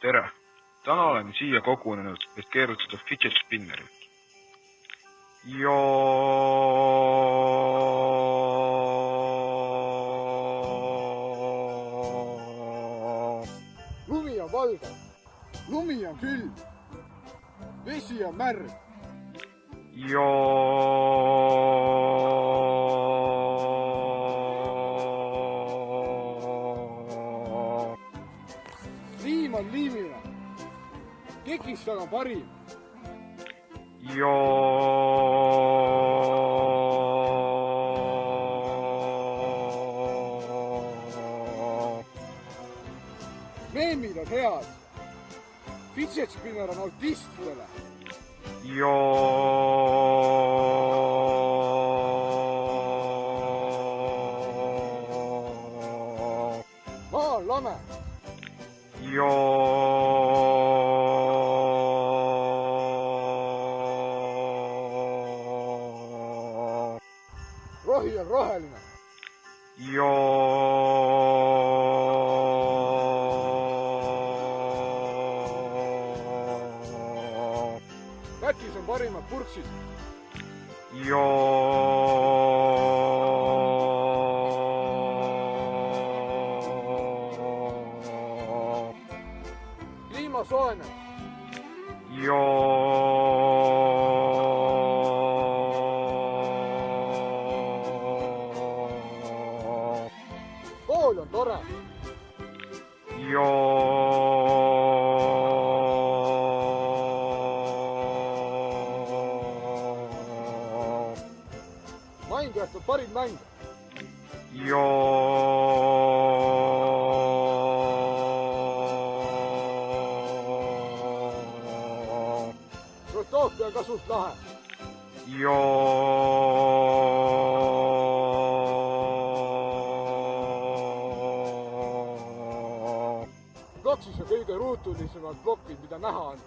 tere! Täna olen siia kogunenud, et keerutada fidget spinnerit. Lumi on valge, lumi on külm, vesi on märg. Liim on liimine, kekistan on parim. Meemid on head, fidget spinner on autistidele. Maa on lame. Rohi on roheline. Lätis on parimad purksid. Kliima soojeneb. Kool on tore. Minecraft on parim mäng. Zootopia ka suht lahe. Ploksis on kõige ruutulisemad plokid, mida näha on.